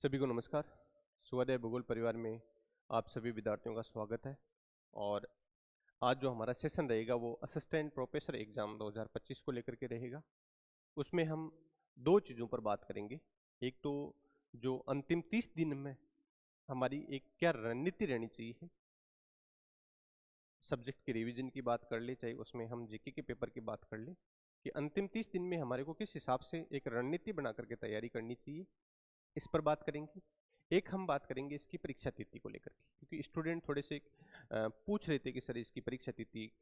सभी को नमस्कार। शुभोदय भूगोल परिवार में आप सभी विद्यार्थियों का स्वागत है। और आज जो हमारा सेशन रहेगा वो असिस्टेंट प्रोफेसर एग्जाम 2025 को लेकर के रहेगा। उसमें हम दो चीज़ों पर बात करेंगे। एक तो जो अंतिम 30 दिन में हमारी एक क्या रणनीति रहनी चाहिए, सब्जेक्ट के रिवीजन की बात कर ले, चाहे उसमें हम जीके के पेपर की बात कर ले, कि अंतिम 30 दिन में हमारे को किस हिसाब से एक रणनीति बना करके तैयारी करनी चाहिए, इस पर बात करेंगे। एक हम बात करेंगे इसकी परीक्षा तिथि को लेकर के, क्योंकि स्टूडेंट थोड़े से पूछ रहे थे कि सर इसकी परीक्षा तिथि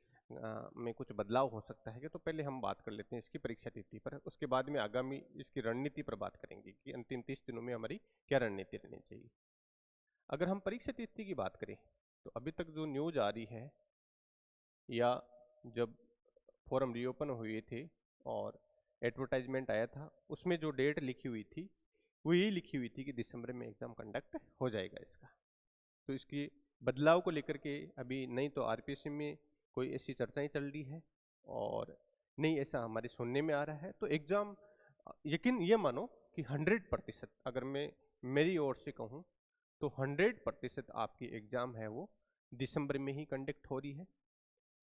में कुछ बदलाव हो सकता है क्या। तो पहले हम बात कर लेते हैं इसकी परीक्षा तिथि पर, उसके बाद में आगामी इसकी रणनीति पर बात करेंगे कि अंतिम 30 दिनों में हमारी क्या रणनीति रहनी चाहिए। अगर हम परीक्षा तिथि की बात करें तो अभी तक जो न्यूज आ रही है, या जब फॉर्म रीओपन हुए थे और एडवर्टाइजमेंट आया था, उसमें जो डेट लिखी हुई थी वो यही लिखी हुई थी कि दिसंबर में एग्जाम कंडक्ट हो जाएगा इसका। तो इसकी बदलाव को लेकर के अभी नहीं तो आरपीएससी में कोई ऐसी चर्चाएं चल रही है और नहीं ऐसा हमारे सुनने में आ रहा है। तो एग्जाम यकीन ये मानो कि 100%, अगर मैं मेरी ओर से कहूँ तो 100% आपकी एग्जाम है वो दिसंबर में ही कंडक्ट हो रही है।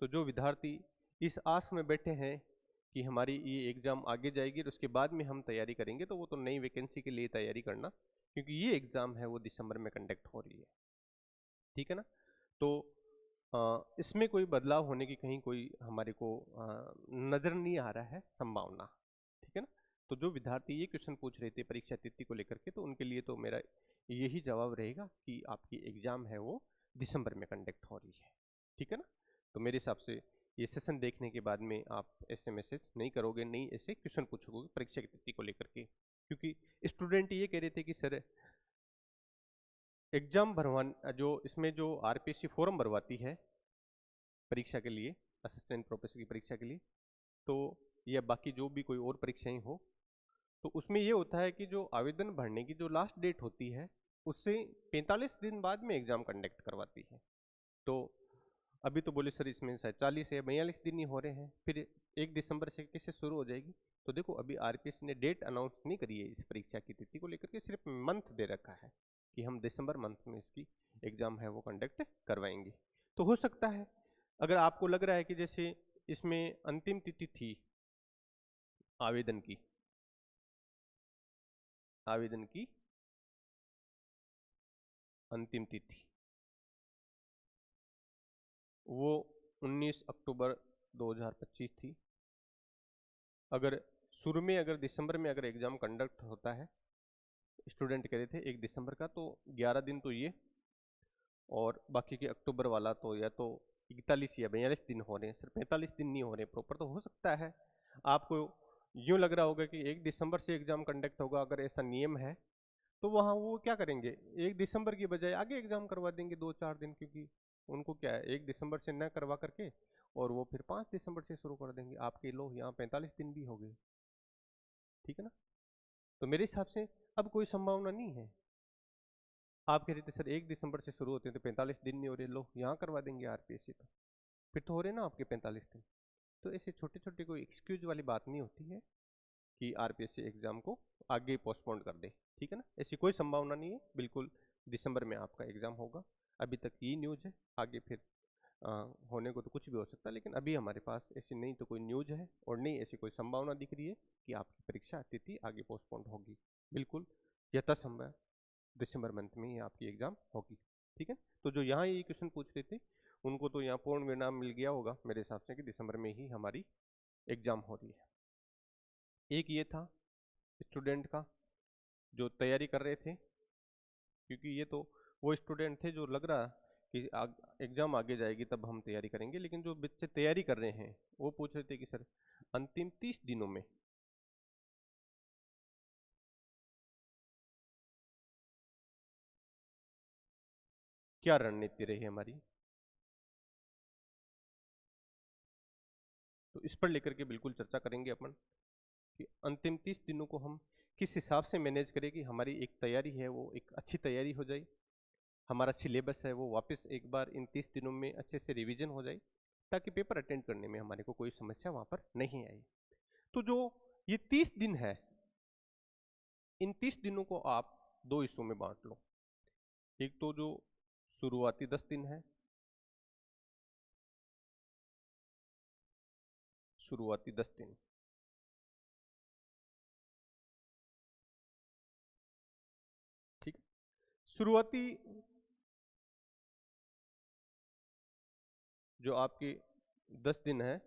तो जो विद्यार्थी इस आस में बैठे हैं कि हमारी ये एग्ज़ाम आगे जाएगी और उसके बाद में हम तैयारी करेंगे, तो वो तो नई वैकेंसी के लिए तैयारी करना, क्योंकि ये एग्ज़ाम है वो दिसंबर में कंडक्ट हो रही है। ठीक है ना। तो इसमें कोई बदलाव होने की कहीं कोई हमारे को नज़र नहीं आ रहा है संभावना। ठीक है ना। तो जो विद्यार्थी ये क्वेश्चन पूछ रहे थे परीक्षा तिथि को लेकर के, तो उनके लिए तो मेरा यही जवाब रहेगा कि आपकी एग्ज़ाम है वो दिसंबर में कंडक्ट हो रही है। ठीक है ना। तो मेरे हिसाब से ये सेशन देखने के बाद में आप ऐसे मैसेज नहीं करोगे, नहीं ऐसे क्वेश्चन पूछोगे परीक्षा की तिथि को लेकर के, क्योंकि स्टूडेंट ये कह रहे थे कि सर एग्जाम भरवा जो इसमें जो आरपीएससी फॉर्म भरवाती है परीक्षा के लिए, असिस्टेंट प्रोफेसर की परीक्षा के लिए, तो या बाकी जो भी कोई और परीक्षाएं हो, तो उसमें ये होता है कि जो आवेदन भरने की जो लास्ट डेट होती है उससे 45 दिन बाद में एग्जाम कंडक्ट करवाती है। तो अभी तो बोले सर इसमें शायद 40 या 42 दिन ही हो रहे हैं, फिर 1 दिसंबर से कैसे शुरू हो जाएगी। तो देखो अभी आरपीएससी ने डेट अनाउंस नहीं करी है इस परीक्षा की तिथि को लेकर के, सिर्फ मंथ दे रखा है कि हम दिसंबर मंथ में इसकी एग्जाम है वो कंडक्ट करवाएंगे। तो हो सकता है अगर आपको लग रहा है कि जैसे इसमें अंतिम तिथि थी आवेदन की अंतिम तिथि वो 19 अक्टूबर 2025 थी। अगर शुरू में अगर दिसंबर में अगर एग्जाम कंडक्ट होता है, स्टूडेंट कह रहे थे 1 दिसंबर का, तो 11 दिन तो ये, और बाकी के अक्टूबर वाला तो या तो 41 या 42 दिन हो रहे हैं, सिर्फ 45 दिन नहीं हो रहे प्रॉपर। तो हो सकता है आपको यूं लग रहा होगा कि 1 दिसंबर से एग्जाम कंडक्ट होगा, अगर ऐसा नियम है तो वहाँ वो क्या करेंगे, 1 दिसंबर की बजाय आगे एग्जाम करवा देंगे 2-4 दिन, क्योंकि उनको क्या है 1 दिसंबर से न करवा करके और वो फिर 5 दिसंबर से शुरू कर देंगे। आपके लोग यहाँ 45 दिन भी हो गए। ठीक है ना। तो मेरे हिसाब से अब कोई संभावना नहीं है। आप कह रहे थे सर 1 दिसंबर से शुरू होते हैं तो 45 दिन नहीं हो रहे, लो यहाँ करवा देंगे आरपीएससी, तो फिर तो हो रहे ना आपके 45 दिन। तो ऐसे छोटे छोटे कोई एक्सक्यूज वाली बात नहीं होती है कि आरपीएससी एग्जाम को आगे पोस्टपोन कर दे। ठीक है ना। ऐसी कोई संभावना नहीं है, बिल्कुल दिसंबर में आपका एग्जाम होगा। अभी तक ये न्यूज़ है, आगे फिर होने को तो कुछ भी हो सकता है, लेकिन अभी हमारे पास ऐसी नहीं तो कोई न्यूज़ है और नहीं ऐसी कोई संभावना दिख रही है कि आपकी परीक्षा तिथि आगे पोस्टपोन होगी। बिल्कुल यथासंभव दिसंबर मंथ में ही आपकी एग्जाम होगी। ठीक है। तो जो यहाँ ये क्वेश्चन पूछ रहे थे उनको तो यहाँ पूर्ण विराम मिल गया होगा मेरे हिसाब से कि दिसंबर में ही हमारी एग्जाम हो रही है। एक ये था स्टूडेंट का जो तैयारी कर रहे थे, क्योंकि ये तो वो स्टूडेंट थे जो लग रहा कि एग्जाम आगे जाएगी तब हम तैयारी करेंगे, लेकिन जो बच्चे तैयारी कर रहे हैं वो पूछ रहे थे कि सर अंतिम 30 दिनों में क्या रणनीति रही हमारी। तो इस पर लेकर के बिल्कुल चर्चा करेंगे अपन कि अंतिम 30 दिनों को हम किस हिसाब से मैनेज करें कि हमारी एक तैयारी है वो एक अच्छी तैयारी हो जाए, हमारा सिलेबस है वो वापस एक बार इन 30 दिनों में अच्छे से रिवीजन हो जाए, ताकि पेपर अटेंड करने में हमारे को कोई समस्या वहाँ पर नहीं आई। तो जो ये 30 दिन है, इन 30 दिनों को आप दो हिस्सों में बांट लो। एक तो जो शुरुआती 10 दिन है, शुरुआती 10 दिन, ठीक। शुरुआती जो आपके 10 दिन है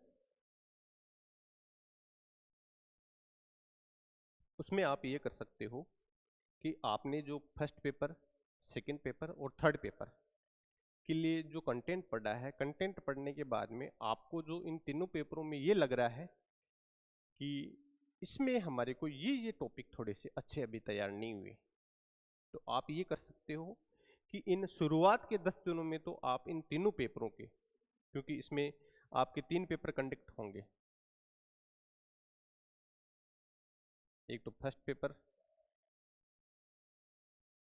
उसमें आप ये कर सकते हो कि आपने जो फर्स्ट पेपर, सेकंड पेपर और थर्ड पेपर के लिए जो कंटेंट पढ़ा है, कंटेंट पढ़ने के बाद में आपको जो इन तीनों पेपरों में ये लग रहा है कि इसमें हमारे को ये टॉपिक थोड़े से अच्छे अभी तैयार नहीं हुए, तो आप ये कर सकते हो कि इन शुरुआत के 10 दिनों में तो आप इन तीनों पेपरों के, क्योंकि इसमें आपके 3 पेपर कंडक्ट होंगे, एक तो फर्स्ट पेपर,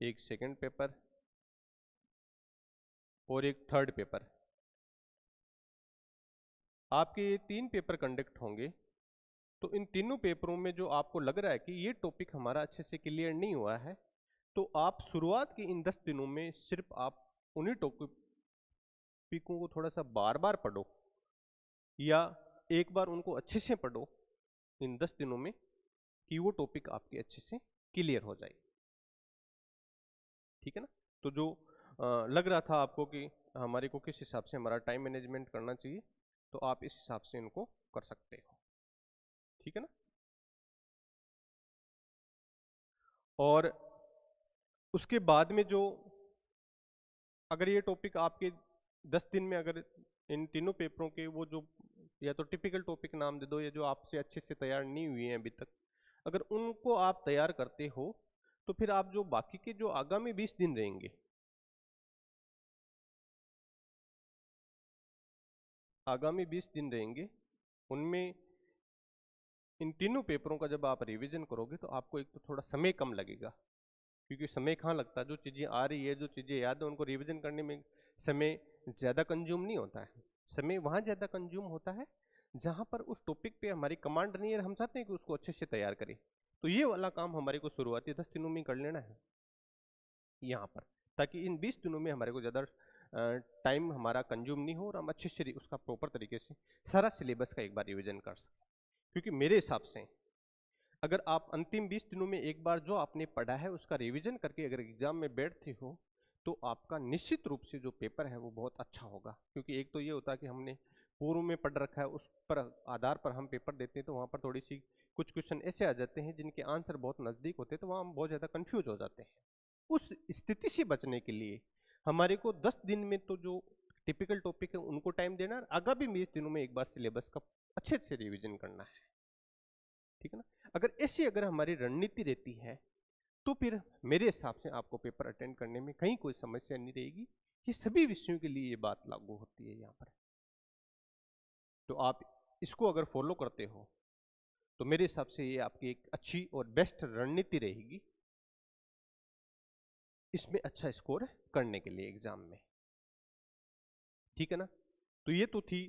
एक सेकंड पेपर और एक थर्ड पेपर। आपके ये 3 पेपर कंडक्ट होंगे, तो इन तीनों पेपरों में जो आपको लग रहा है कि ये टॉपिक हमारा अच्छे से क्लियर नहीं हुआ है, तो आप शुरुआत के इन 10 दिनों में सिर्फ आप उन्हीं टॉपिकों को थोड़ा सा बार बार पढ़ो या एक बार उनको अच्छे से पढ़ो इन 10 दिनों में, कि वो टॉपिक आपके अच्छे से क्लियर हो जाए, ठीक है ना। तो जो लग रहा था आपको कि हमारे को किस हिसाब से हमारा टाइम मैनेजमेंट करना चाहिए, तो आप इस हिसाब से इनको कर सकते हो, ठीक है ना। और उसके बाद में जो, अगर ये टॉपिक आपके 10 दिन में, अगर इन तीनों पेपरों के वो जो या तो टिपिकल टॉपिक नाम दे दो या जो आपसे अच्छे से तैयार नहीं हुए हैं अभी तक, अगर उनको आप तैयार करते हो, तो फिर आप जो बाकी के जो आगामी 20 दिन रहेंगे, आगामी 20 दिन रहेंगे, उनमें इन तीनों पेपरों का जब आप रिवीजन करोगे तो आपको एक तो थोड़ा समय कम लगेगा, क्योंकि समय कहाँ लगता है, जो चीज़ें आ रही है, जो चीज़ें याद है, उनको रिवीजन करने में समय ज़्यादा कंज्यूम नहीं होता है। समय वहाँ ज़्यादा कंज्यूम होता है जहाँ पर उस टॉपिक पे हमारी कमांड नहीं है, हम चाहते हैं कि उसको अच्छे से तैयार करें, तो ये वाला काम हमारे को शुरुआती 10 दिनों में कर लेना है यहाँ पर, ताकि इन 20 दिनों में हमारे को ज़्यादा टाइम हमारा कंज्यूम नहीं हो और हम अच्छे से उसका प्रॉपर तरीके से सारा सिलेबस का एक बार रिविजन कर सकें। क्योंकि मेरे हिसाब से अगर आप अंतिम 20 दिनों में एक बार जो आपने पढ़ा है उसका रिवीजन करके अगर एग्जाम में बैठते हो, तो आपका निश्चित रूप से जो पेपर है वो बहुत अच्छा होगा। क्योंकि एक तो ये होता है कि हमने पूर्व में पढ़ रखा है, उस पर आधार पर हम पेपर देते हैं, तो वहाँ पर थोड़ी सी कुछ क्वेश्चन ऐसे आ जाते हैं जिनके आंसर बहुत नज़दीक होते हैं, तो वहाँ हम बहुत ज़्यादा कन्फ्यूज हो जाते हैं। उस स्थिति से बचने के लिए हमारे को 10 दिन में तो जो टिपिकल टॉपिक है उनको टाइम देना है, आगामी 20 दिनों में एक बार सिलेबस का अच्छे से रिविजन करना है, ठीक है ना। अगर ऐसी अगर हमारी रणनीति रहती है, तो फिर मेरे हिसाब से आपको पेपर अटेंड करने में कहीं कोई समस्या नहीं रहेगी। ये सभी विषयों के लिए ये बात लागू होती है यहाँ पर। तो आप इसको अगर फॉलो करते हो तो मेरे हिसाब से ये आपकी एक अच्छी और बेस्ट रणनीति रहेगी इसमें अच्छा स्कोर करने के लिए एग्जाम में, ठीक है ना। तो ये तो थी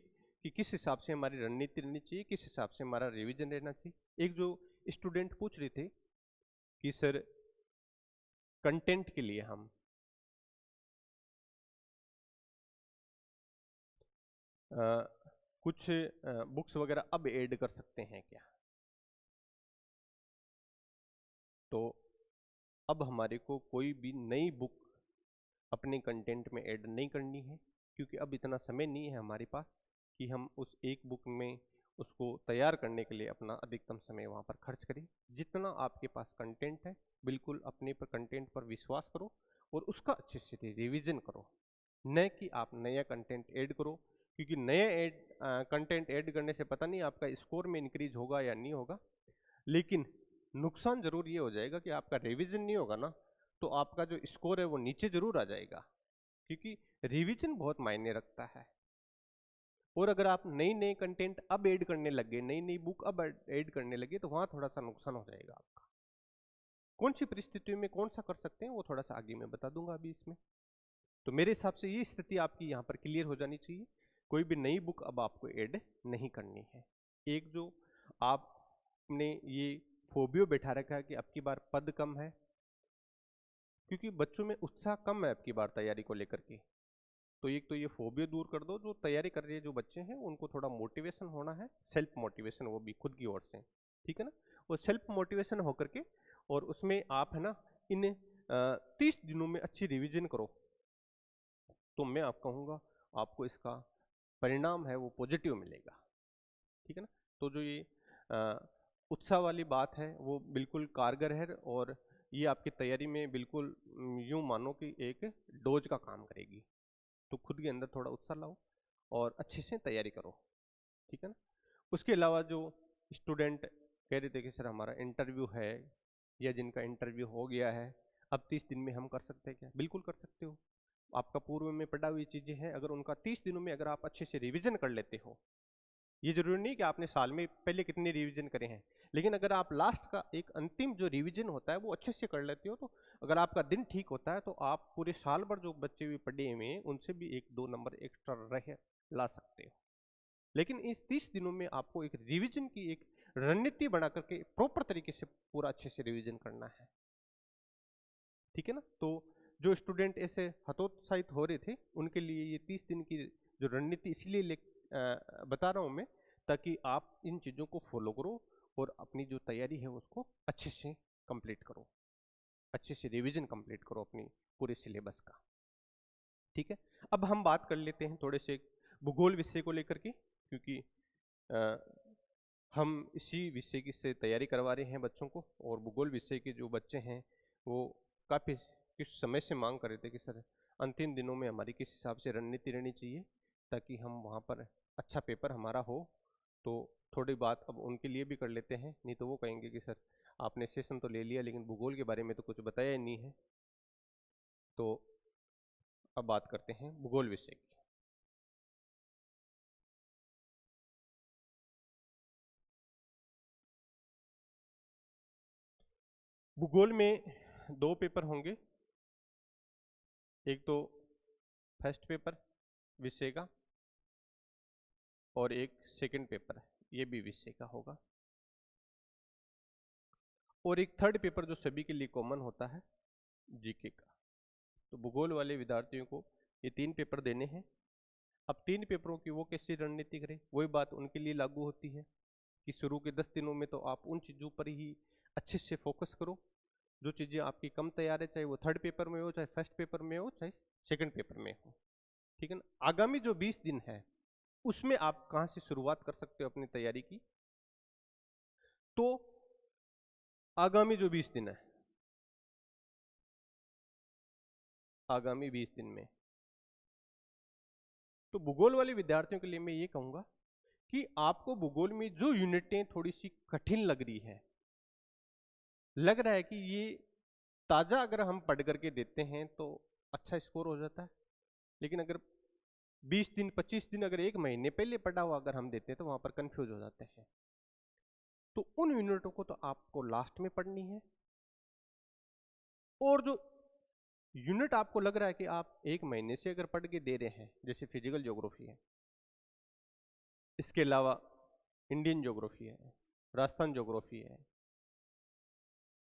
कि किस हिसाब से हमारी रणनीति रहनी चाहिए, किस हिसाब से हमारा रिवीजन रहना चाहिए। एक जो स्टूडेंट पूछ रहे थे कि सर कंटेंट के लिए हम कुछ बुक्स वगैरह अब ऐड कर सकते हैं क्या, तो अब हमारे को कोई भी नई बुक अपने कंटेंट में ऐड नहीं करनी है, क्योंकि अब इतना समय नहीं है हमारे पास कि हम उस एक बुक में उसको तैयार करने के लिए अपना अधिकतम समय वहाँ पर खर्च करें। जितना आपके पास कंटेंट है, बिल्कुल अपने पर कंटेंट पर विश्वास करो और उसका अच्छे से रिवीजन करो, न कि आप नया कंटेंट ऐड करो। क्योंकि नया कंटेंट ऐड करने से पता नहीं आपका स्कोर में इंक्रीज होगा या नहीं होगा, लेकिन नुकसान जरूर ये हो जाएगा कि आपका रिवीजन नहीं होगा ना, तो आपका जो स्कोर है वो नीचे जरूर आ जाएगा, क्योंकि रिवीजन बहुत मायने रखता है। और अगर आप नई नई कंटेंट अब ऐड करने लगे, नई नई बुक अब ऐड करने लगे, तो वहां थोड़ा सा नुकसान हो जाएगा आपका। कौन सी परिस्थितियों में कौन सा कर सकते हैं वो थोड़ा सा आगे मैं बता दूंगा अभी इसमें। तो मेरे हिसाब से ये स्थिति आपकी यहाँ पर क्लियर हो जानी चाहिए, कोई भी नई बुक अब आपको ऐड नहीं करनी है। एक जो आपने ये फोबियो बैठा रखा है कि अब की बार पद कम है, क्योंकि बच्चों में उत्साह कम है आपकी बार तैयारी को लेकर के। तो एक तो ये फोबिया दूर कर दो, जो तैयारी कर रहे हैं जो बच्चे हैं उनको थोड़ा मोटिवेशन होना है, सेल्फ मोटिवेशन, वो भी खुद की ओर से, ठीक है ना। वो सेल्फ मोटिवेशन होकर के और उसमें आप है ना इन 30 दिनों में अच्छी रिवीजन करो, तो मैं आप कहूँगा आपको इसका परिणाम है वो पॉजिटिव मिलेगा, ठीक है ना। तो जो ये उत्साह वाली बात है वो बिल्कुल कारगर है और ये आपकी तैयारी में बिल्कुल यूं मानो कि एक डोज का काम करेगी। तो खुद के अंदर थोड़ा उत्साह लाओ और अच्छे से तैयारी करो, ठीक है ना। उसके अलावा जो स्टूडेंट कह रहे थे कि सर हमारा इंटरव्यू है या जिनका इंटरव्यू हो गया है, अब 30 दिन में हम कर सकते हैं क्या? बिल्कुल कर सकते हो। आपका पूर्व में पढ़ा हुई चीजें हैं, अगर उनका 30 दिनों में अगर आप अच्छे से रिवीजन कर लेते हो, ये जरूरी नहीं कि आपने साल में पहले कितने रिवीजन करे हैं, लेकिन अगर आप लास्ट का एक अंतिम जो रिवीजन होता है वो अच्छे से कर लेते हो, तो अगर आपका दिन ठीक होता है तो आप पूरे साल भर जो बच्चे भी पढ़े हुए हैं उनसे भी 1-2 नंबर एक्स्ट्रा रह ला सकते हो। लेकिन इस 30 दिनों में आपको एक रिवीजन की एक रणनीति बना करके प्रॉपर तरीके से पूरा अच्छे से रिवीजन करना है, ठीक है ना। तो जो स्टूडेंट ऐसे हतोत्साहित हो रहे थे उनके लिए ये 30 दिन की जो रणनीति इसलिए बता रहा हूं मैं, ताकि आप इन चीजों को फॉलो करो और अपनी जो तैयारी है उसको अच्छे से कंप्लीट करो, अच्छे से रिवीजन कंप्लीट करो अपनी पूरे सिलेबस का, ठीक है। अब हम बात कर लेते हैं थोड़े से भूगोल विषय को लेकर के, क्योंकि अ, हम इसी विषय की से तैयारी करवा रहे हैं बच्चों को, और भूगोल विषय के जो बच्चे हैं वो काफ़ी कुछ समय से मांग कर रहे थे कि सर अंतिम दिनों में हमारी किस हिसाब से रणनीति रहनी चाहिए ताकि हम वहाँ पर अच्छा पेपर हमारा हो। तो थोड़ी बात अब उनके लिए भी कर लेते हैं, नहीं तो वो कहेंगे कि सर आपने सेशन तो ले लिया लेकिन भूगोल के बारे में तो कुछ बताया ही नहीं है। तो अब बात करते हैं भूगोल विषय की। भूगोल में 2 पेपर होंगे, एक तो फर्स्ट पेपर विषय का और एक सेकंड पेपर ये भी विषय का होगा, और एक थर्ड पेपर जो सभी के लिए कॉमन होता है जीके का। तो भूगोल वाले विद्यार्थियों को ये 3 पेपर देने हैं। अब 3 पेपरों की वो कैसी रणनीति करें, वही बात उनके लिए लागू होती है कि शुरू के 10 दिनों में तो आप उन चीज़ों पर ही अच्छे से फोकस करो जो चीज़ें आपकी कम तैयार है, चाहे वो थर्ड पेपर में हो, चाहे फर्स्ट पेपर में हो, चाहे सेकंड पेपर में हो, ठीक है ना। आगामी जो 20 दिन है उसमें आप कहाँ से शुरुआत कर सकते हो अपनी तैयारी की? तो आगामी जो 20 दिन है, आगामी 20 दिन में तो भूगोल वाले विद्यार्थियों के लिए मैं ये कहूंगा कि आपको भूगोल में जो यूनिटें थोड़ी सी कठिन लग रही है, लग रहा है कि ये ताजा अगर हम पढ़ करके देते हैं तो अच्छा स्कोर हो जाता है, लेकिन अगर 20 दिन 25 दिन अगर एक महीने पहले पढ़ा हुआ अगर हम देते हैं तो वहां पर कंफ्यूज हो जाते हैं। तो उन यूनिटों को तो आपको लास्ट में पढ़नी है, और जो यूनिट आपको लग रहा है कि आप एक महीने से अगर पढ़ के दे रहे हैं, जैसे फिजिकल ज्योग्राफी है, इसके अलावा इंडियन ज्योग्राफी है, राजस्थान ज्योग्राफी है,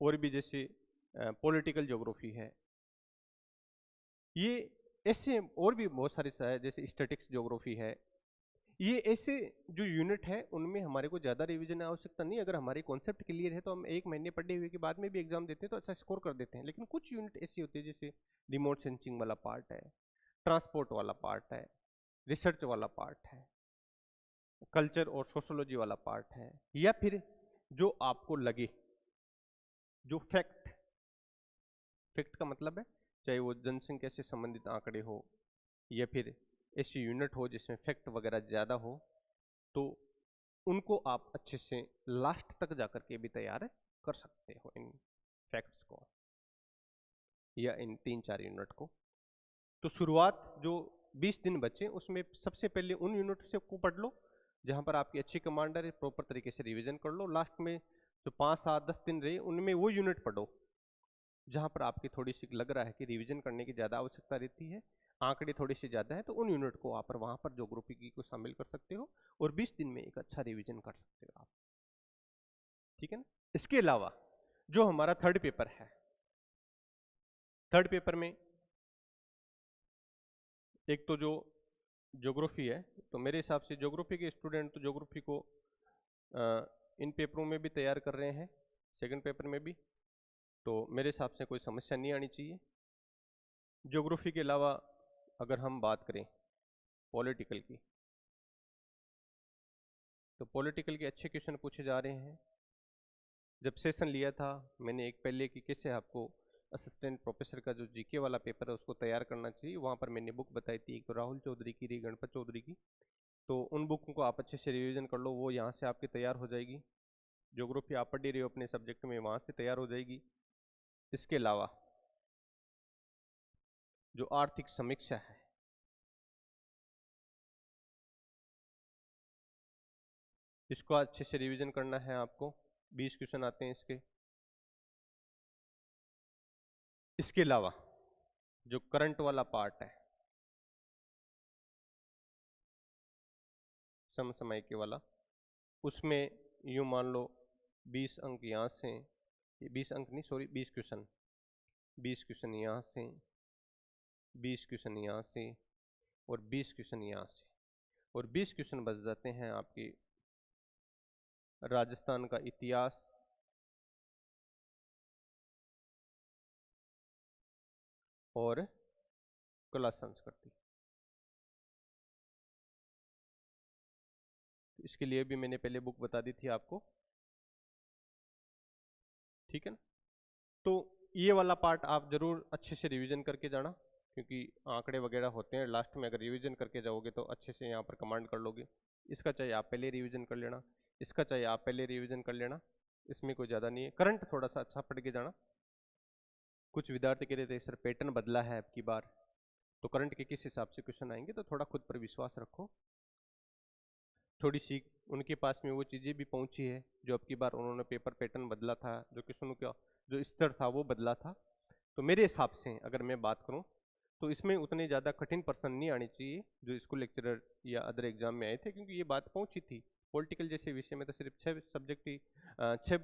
और भी जैसे पॉलिटिकल ज्योग्राफी है, ये ऐसे और भी बहुत सारे जैसे स्टैटिक्स ज्योग्राफी है, ये ऐसे जो यूनिट है उनमें हमारे को ज़्यादा रिवीजन आवश्यकता नहीं। अगर हमारी कॉन्सेप्ट क्लियर है तो हम एक महीने पढ़े हुए के बाद में भी एग्जाम देते हैं तो अच्छा स्कोर कर देते हैं। लेकिन कुछ यूनिट ऐसी होती है जैसे रिमोट सेंसिंग वाला पार्ट है, ट्रांसपोर्ट वाला पार्ट है, रिसर्च वाला पार्ट है, कल्चर और सोशोलॉजी वाला पार्ट है, या फिर जो आपको लगे जो फैक्ट, फैक्ट का मतलब है चाहे वो जनसंख्या से संबंधित आंकड़े हो या फिर ऐसी यूनिट हो जिसमें फैक्ट वगैरह ज़्यादा हो, तो उनको आप अच्छे से लास्ट तक जाकर के भी तैयार कर सकते हो इन फैक्ट्स को या इन 3-4 यूनिट को। तो शुरुआत जो 20 दिन बचे उसमें सबसे पहले उन यूनिट से को पढ़ लो जहां पर आपकी अच्छी कमांडर है, प्रॉपर तरीके से रिवीजन कर लो। लास्ट में जो 5-7-10 दिन रहे उनमें वो यूनिट पढ़ो जहां पर आपकी थोड़ी सी लग रहा है कि रिवीजन करने की ज़्यादा आवश्यकता रहती है, आंकड़े थोड़े से ज़्यादा है, तो उन यूनिट को आप वहां पर ज्योग्राफी की को शामिल कर सकते हो और 20 दिन में एक अच्छा रिवीजन कर सकते हो आप, ठीक है ना। इसके अलावा जो हमारा थर्ड पेपर है थर्ड पेपर में एक तो जो ज्योग्राफी है, तो मेरे हिसाब से ज्योग्राफी के स्टूडेंट तो ज्योग्राफी को इन पेपरों में भी तैयार कर रहे हैं, सेकंड पेपर में भी, तो मेरे हिसाब से कोई समस्या नहीं आनी चाहिए। ज्योग्राफी के अलावा अगर हम बात करें पॉलिटिकल की, तो पॉलिटिकल के अच्छे क्वेश्चन पूछे जा रहे हैं। जब सेशन लिया था मैंने एक पहले कि कैसे आपको असिस्टेंट प्रोफेसर का जो जीके वाला पेपर है उसको तैयार करना चाहिए, वहाँ पर मैंने बुक बताई थी, एक तो राहुल चौधरी की, रही गणपत चौधरी की, तो उन बुकों को आप अच्छे से रिवीजन कर लो, वो यहाँ से आपकी तैयार हो जाएगी। ज्योग्राफी आप पढ़ ही रहे हो अपने सब्जेक्ट में, वहाँ से तैयार हो जाएगी। इसके अलावा जो आर्थिक समीक्षा है, इसको अच्छे से रिवीजन करना है आपको, 20 क्वेश्चन आते हैं इसके। इसके अलावा जो करंट वाला पार्ट है, समसामयिक वाला, उसमें यूं मान लो 20 अंक यहाँ से, 20 अंक नहीं सॉरी 20 क्वेश्चन, 20 क्वेश्चन यहाँ से, 20 क्वेश्चन यहाँ से, और 20 क्वेश्चन यहाँ से, और 20 क्वेश्चन बच जाते हैं आपकी राजस्थान का इतिहास, और कला संस्कृति। इसके लिए भी मैंने पहले बुक बता दी थी आपको, ठीक है ना। तो ये वाला पार्ट आप जरूर अच्छे से रिवीजन करके जाना, क्योंकि आंकड़े वगैरह होते हैं लास्ट में, अगर रिवीजन करके जाओगे तो अच्छे से यहाँ पर कमांड कर लोगे। इसका चाहे आप पहले रिवीजन कर लेना, इसका चाहे आप पहले रिवीजन कर लेना, इसमें कोई ज़्यादा नहीं है। करंट थोड़ा सा अच्छा पढ़ के जाना। कुछ विद्यार्थी कह रहे थे सर पैटर्न बदला है अब की बार, तो करंट के किस हिसाब से क्वेश्चन आएंगे, तो थोड़ा खुद पर विश्वास रखो। थोड़ी सी उनके पास में वो चीज़ें भी पहुंची है जो अब की बार उन्होंने पेपर पैटर्न बदला था, जो क्वेश्चनों का जो स्तर था वो बदला था। तो मेरे हिसाब से अगर मैं बात करूं तो इसमें उतने ज़्यादा कठिन प्रश्न नहीं आने चाहिए जो स्कूल लेक्चरर या अदर एग्जाम में आए थे, क्योंकि ये बात पहुंची थी। पॉलिटिकल जैसे विषय में तो सिर्फ 6 सब्जेक्ट ही 6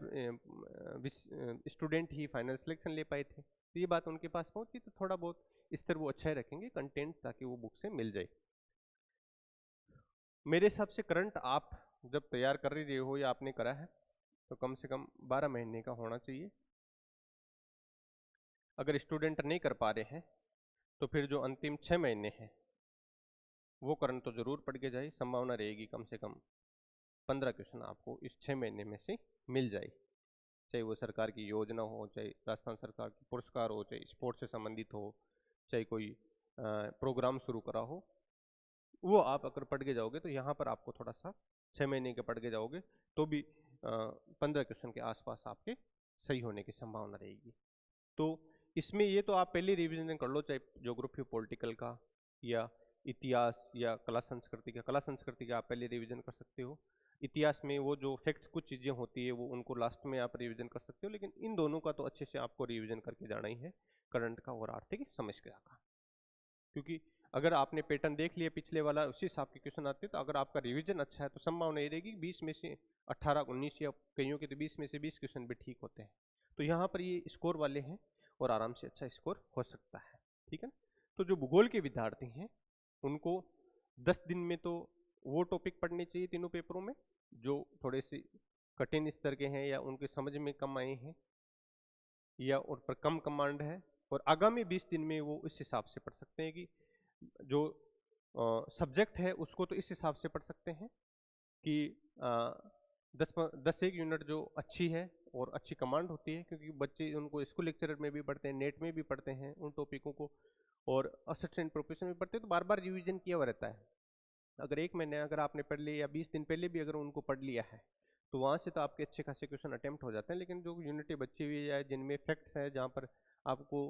स्टूडेंट ही फाइनल सिलेक्शन ले पाए थे, तो ये बात उनके पास पहुंची, तो थोड़ा बहुत स्तर वो अच्छा ही रखेंगे कंटेंट, ताकि वो बुक से मिल जाए। मेरे हिसाब से करंट आप जब तैयार कर रहे हो या आपने करा है तो कम से कम 12 महीने का होना चाहिए। अगर स्टूडेंट नहीं कर पा रहे हैं तो फिर जो अंतिम 6 महीने हैं वो करंट तो जरूर पढ़ के जाए, संभावना रहेगी कम से कम 15 क्वेश्चन आपको इस 6 महीने में से मिल जाए, चाहे वो सरकार की योजना हो, चाहे राजस्थान सरकार की पुरस्कार हो, चाहे स्पोर्ट्स से संबंधित हो, चाहे कोई प्रोग्राम शुरू करा हो, वो आप अगर पढ़ के जाओगे तो यहाँ पर आपको थोड़ा सा 6 महीने के पढ़ के जाओगे तो भी 15 क्वेश्चन के आसपास आपके सही होने की संभावना रहेगी। तो इसमें ये तो आप पहले रिवीजन कर लो, चाहे ज्योग्राफी पॉलिटिकल का या इतिहास या कला संस्कृति का। कला संस्कृति का आप पहले रिवीजन कर सकते हो, इतिहास में वो जो फैक्ट्स कुछ चीज़ें होती है वो उनको लास्ट में आप रिवीजन कर सकते हो, लेकिन इन दोनों का तो अच्छे से आपको रिवीजन करके जाना ही है, करंट का और आर्थिक समस्या का। क्योंकि अगर आपने पैटर्न देख लिया पिछले वाला, उसी हिसाब के क्वेश्चन आते हैं, तो अगर आपका रिवीजन अच्छा है तो संभावना ये रहेगी 20 में से 18, 19 या कईयों के तो 20 में से 20 क्वेश्चन भी ठीक होते हैं। तो यहाँ पर ये स्कोर वाले हैं और आराम से अच्छा स्कोर हो सकता है, ठीक है ना। तो जो भूगोल के विद्यार्थी हैं उनको 10 दिन में तो वो टॉपिक पढ़ने चाहिए तीनों पेपरों में जो थोड़े से कठिन स्तर के हैं या उनके समझ में कम आए हैं या उन पर कम कमांड है, और आगामी 20 दिन में वो इस हिसाब से पढ़ सकते हैं कि जो सब्जेक्ट है उसको तो इस हिसाब से पढ़ सकते हैं कि 10 एक यूनिट जो अच्छी है और अच्छी कमांड होती है, क्योंकि बच्चे उनको स्कूल लेक्चरर में भी पढ़ते हैं, नेट में भी पढ़ते हैं उन टॉपिकों को, और असिस्टेंट प्रोफेसर में पढ़ते हैं, तो बार बार रिवीजन किया हुआ रहता है। अगर एक महीने अगर आपने पढ़ लिया या 20 दिन पहले भी अगर उनको पढ़ लिया है तो वहाँ से तो आपके अच्छे खासे क्वेश्चन अटेम्प्ट हो जाते हैं। लेकिन जो यूनिटें बची हुई है जिनमें फैक्ट्स है, जहाँ पर आपको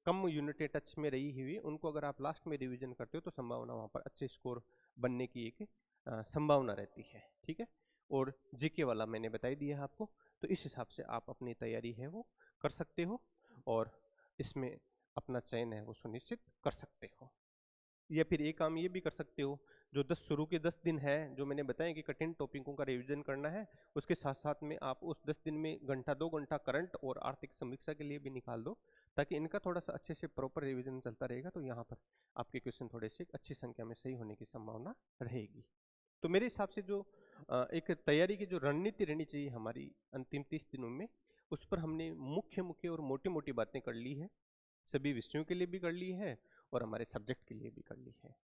कम यूनिटें टच में रही हुई, उनको अगर आप लास्ट में रिवीजन करते हो तो संभावना वहाँ पर अच्छे स्कोर बनने की एक संभावना रहती है, ठीक है। और जीके वाला मैंने बताई दिया है आपको, तो इस हिसाब से आप अपनी तैयारी है वो कर सकते हो और इसमें अपना चयन है वो सुनिश्चित कर सकते हो। या फिर एक काम ये भी कर सकते हो, जो 10 शुरू के 10 दिन है जो मैंने बताया कि कठिन टॉपिकों का रिवीजन करना है, उसके साथ साथ में आप उस 10 दिन में घंटा 2 घंटा करंट और आर्थिक समीक्षा के लिए भी निकाल दो, ताकि इनका थोड़ा सा अच्छे से प्रॉपर रिवीजन चलता रहेगा। तो यहाँ पर आपके क्वेश्चन थोड़े से अच्छी संख्या में सही होने की संभावना रहेगी। तो मेरे हिसाब से जो एक तैयारी की जो रणनीति रहनी चाहिए हमारी अंतिम 30 दिनों में, उस पर हमने मुख्य मुख्य और मोटी मोटी बातें कर ली है, सभी विषयों के लिए भी कर ली है और हमारे सब्जेक्ट के लिए भी कर ली है।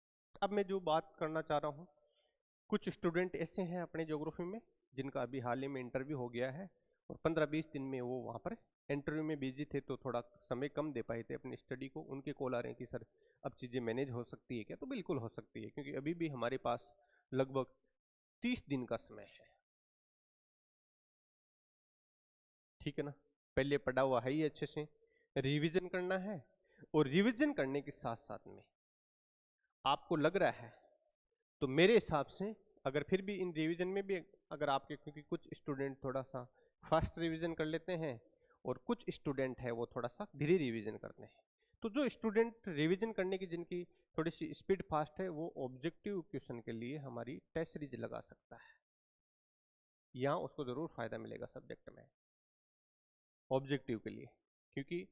अब मैं जो बात करना चाह रहा हूँ, कुछ स्टूडेंट ऐसे हैं अपने ज्योग्राफी में जिनका अभी हाल ही में इंटरव्यू हो गया है और 15-20 दिन में वो वहाँ पर इंटरव्यू में बिजी थे, तो थोड़ा समय कम दे पाए थे अपनी स्टडी को। उनके कॉल आ रहे हैं कि सर अब चीज़ें मैनेज हो सकती है क्या? तो बिल्कुल हो सकती है, क्योंकि अभी भी हमारे पास लगभग 30 दिन का समय है। ठीक है ना? पहले पढ़ा हुआ है ही अच्छे से, रिवीजन करना है, और रिवीजन करने के साथ साथ में आपको लग रहा है तो मेरे हिसाब से अगर फिर भी इन रिवीजन में भी अगर आपके, क्योंकि कुछ स्टूडेंट थोड़ा सा फास्ट रिवीजन कर लेते हैं और कुछ स्टूडेंट है वो थोड़ा सा धीरे रिवीजन करते हैं, तो जो स्टूडेंट रिवीजन करने की जिनकी थोड़ी सी स्पीड फास्ट है, वो ऑब्जेक्टिव क्वेश्चन के लिए हमारी टेस्ट सीरीज लगा सकता है। यहाँ उसको जरूर फायदा मिलेगा सब्जेक्ट में ऑब्जेक्टिव के लिए, क्योंकि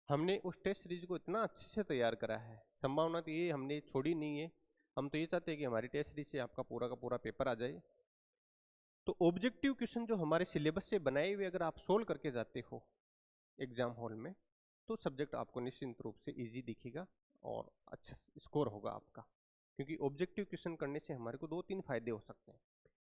हमने उस टेस्ट सीरीज को इतना अच्छे से तैयार करा है। संभावना तो ये हमने छोड़ी नहीं है, हम तो ये चाहते हैं कि हमारी टेस्ट सीरीज से आपका पूरा का पूरा पेपर आ जाए। तो ऑब्जेक्टिव क्वेश्चन जो हमारे सिलेबस से बनाए हुए अगर आप सोल्व करके जाते हो एग्जाम हॉल में, तो सब्जेक्ट आपको निश्चित रूप से इजी दिखेगा और अच्छा स्कोर होगा आपका। क्योंकि ऑब्जेक्टिव क्वेश्चन करने से हमारे को 2-3 फायदे हो सकते हैं।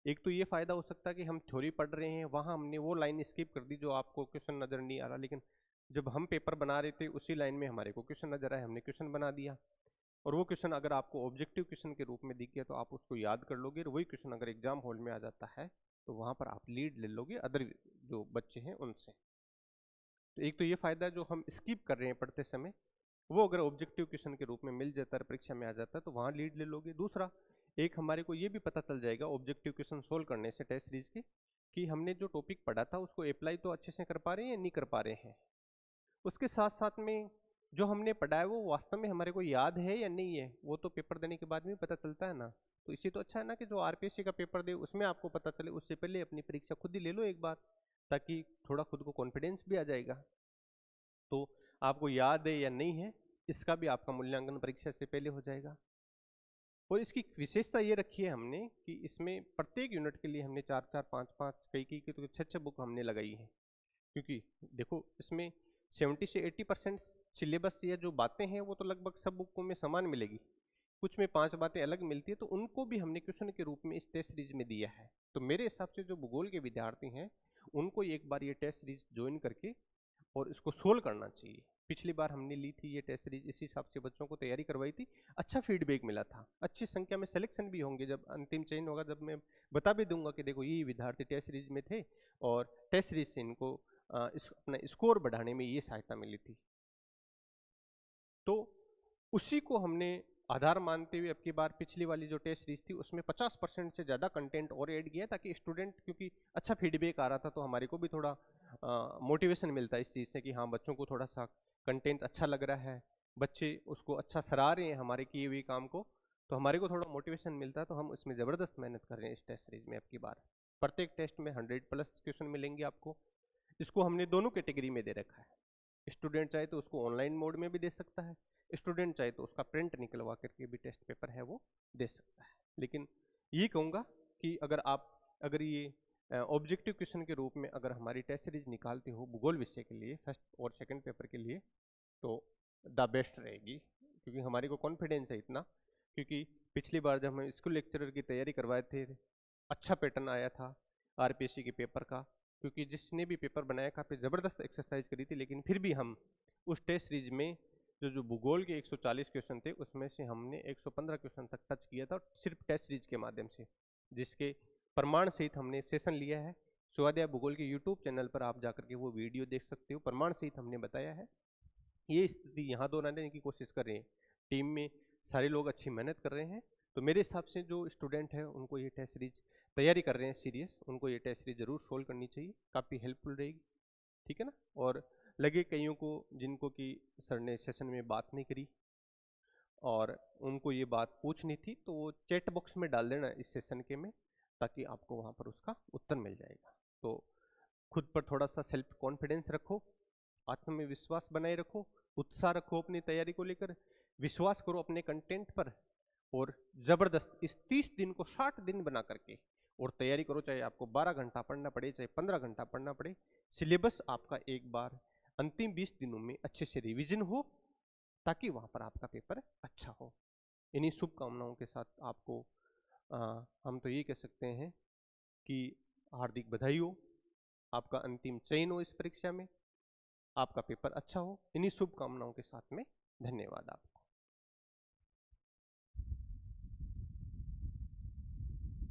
एक तो ये फायदा हो सकता है कि हम थ्योरी पढ़ रहे हैं, वहाँ हमने वो लाइन स्किप कर दी जो आपको क्वेश्चन नजर नहीं आ रहा, लेकिन जब हम पेपर बना रहे थे उसी लाइन में हमारे को क्वेश्चन नजर आया, हमने क्वेश्चन बना दिया, और वो क्वेश्चन अगर आपको ऑब्जेक्टिव क्वेश्चन के रूप में दिख गया तो आप उसको याद कर लोगे, और वही क्वेश्चन अगर एग्जाम हॉल में आ जाता है तो वहाँ पर आप लीड ले लोगे अदर जो बच्चे हैं उनसे। तो एक तो ये फायदा जो हम स्किप कर रहे हैं पढ़ते समय, वो अगर ऑब्जेक्टिव क्वेश्चन के रूप में मिल जाता है, परीक्षा में आ जाता है, तो वहाँ लीड ले लोगे। दूसरा, एक हमारे को ये भी पता चल जाएगा ऑब्जेक्टिव क्वेश्चन सोल्व करने से टेस्ट सीरीज के, कि हमने जो टॉपिक पढ़ा था उसको अप्लाई तो अच्छे से कर पा रहे हैं या नहीं कर पा रहे हैं। उसके साथ साथ में जो हमने पढ़ा है वो वास्तव में हमारे को याद है या नहीं है, वो तो पेपर देने के बाद में पता चलता है ना। तो इसी तो अच्छा है ना कि जो आरपीएससी का पेपर दे उसमें आपको पता चले, उससे पहले अपनी परीक्षा खुद ही ले लो एक बार, ताकि थोड़ा खुद को कॉन्फिडेंस भी आ जाएगा। तो आपको याद है या नहीं है, इसका भी आपका मूल्यांकन परीक्षा से पहले हो जाएगा। और इसकी विशेषता ये रखी है हमने कि इसमें प्रत्येक यूनिट के लिए हमने 4-4, 5-5, कई की तो 6-6 बुक हमने लगाई है। क्योंकि देखो इसमें 70 से 80% सिलेबस या जो बातें हैं वो तो लगभग सब बुकों में समान मिलेगी, कुछ में 5 बातें अलग मिलती है, तो उनको भी हमने क्वेश्चन के रूप में इस टेस्ट सीरीज में दिया है। तो मेरे हिसाब से जो भूगोल के विद्यार्थी हैं उनको एक बार ये टेस्ट सीरीज ज्वाइन करके और इसको सोल्व करना चाहिए। पिछली बार हमने ली थी ये टेस्ट सीरीज, इसी हिसाब से बच्चों को तैयारी करवाई थी, अच्छा फीडबैक मिला था, अच्छी संख्या में सिलेक्शन भी होंगे। जब अंतिम चयन होगा, जब मैं बता भी दूंगा कि देखो ये विद्यार्थी टेस्ट सीरीज में थे और टेस्ट सीरीज से इनको अपना स्कोर बढ़ाने में ये सहायता मिली थी। तो उसी को हमने आधार मानते हुए अब की बार पिछली वाली जो टेस्ट सीरीज थी उसमें 50% से ज़्यादा कंटेंट और ऐड किया, ताकि स्टूडेंट, क्योंकि अच्छा फीडबैक आ रहा था तो हमारे को भी थोड़ा मोटिवेशन मिलता है इस चीज़ से कि हाँ बच्चों को थोड़ा सा कंटेंट अच्छा लग रहा है, बच्चे उसको अच्छा सराह रहे हैं हमारे किए हुए काम को, तो हमारे को थोड़ा मोटिवेशन मिलता है। तो हम इसमें ज़बरदस्त मेहनत कर रहे हैं इस टेस्ट सीरीज में अब की बार। प्रत्येक टेस्ट में 100+ क्वेश्चन मिलेंगे आपको। इसको हमने दोनों कैटेगरी में दे रखा है, स्टूडेंट चाहे तो उसको ऑनलाइन मोड में भी दे सकता है, स्टूडेंट चाहे तो उसका प्रिंट निकलवा करके भी टेस्ट पेपर है वो दे सकता है। लेकिन ये कहूँगा कि अगर ये ऑब्जेक्टिव क्वेश्चन के रूप में अगर हमारी टेस्ट सीरीज निकालते हो भूगोल विषय के लिए फर्स्ट और सेकंड पेपर के लिए, तो द बेस्ट रहेगी। क्योंकि हमारे को कॉन्फिडेंस है इतना, क्योंकि पिछली बार जब हम स्कूल लेक्चरर की तैयारी करवाए थे, अच्छा पैटर्न आया था आरपीएससी के पेपर का, क्योंकि जिसने भी पेपर बनाया काफ़ी ज़बरदस्त एक्सरसाइज करी थी। लेकिन फिर भी हम उस टेस्ट सीरीज में जो भूगोल के 140 क्वेश्चन थे उसमें से हमने 115 क्वेश्चन तक टच किया था, सिर्फ टेस्ट सीरीज के माध्यम से, जिसके प्रमाण सहित हमने सेशन लिया है। स्वाध्याय भूगोल के यूट्यूब चैनल पर आप जाकर के वो वीडियो देख सकते हो, प्रमाण सहित हमने बताया है। ये स्थिति यहाँ दोहराने की कोशिश कर रहे हैं, टीम में सारे लोग अच्छी मेहनत कर रहे हैं। तो मेरे हिसाब से जो स्टूडेंट है उनको ये टेस्ट सीरीज तैयारी कर रहे हैं सीरियस, उनको ये टेस्ट सीरीज जरूर सोल्व करनी चाहिए, काफ़ी हेल्पफुल रहेगी। ठीक है ना? और लगे कईयों को जिनको कि सर ने सेशन में बात नहीं करी और उनको ये बात पूछनी थी तो वो चैट बॉक्स में डाल देना इस सेशन के में, ताकि आपको वहाँ पर उसका उत्तर मिल जाएगा। तो खुद पर थोड़ा सा सेल्फ कॉन्फिडेंस रखो, आत्मविश्वास बनाए रखो, उत्साह रखो अपनी तैयारी को लेकर, विश्वास करो अपने कंटेंट पर, और जबरदस्त इस 30 दिन को 60 दिन बना करके और तैयारी करो। चाहे आपको 12 घंटा पढ़ना पड़े, चाहे 15 घंटा पढ़ना पड़े, सिलेबस आपका एक बार अंतिम 20 दिनों में अच्छे से रिवीजन हो, ताकि वहां पर आपका पेपर अच्छा हो। इन्हीं शुभकामनाओं के साथ आपको हम तो ये कह सकते हैं कि हार्दिक बधाई हो, आपका अंतिम चयन हो इस परीक्षा में, आपका पेपर अच्छा हो। इन्हीं शुभकामनाओं के साथ में धन्यवाद। आप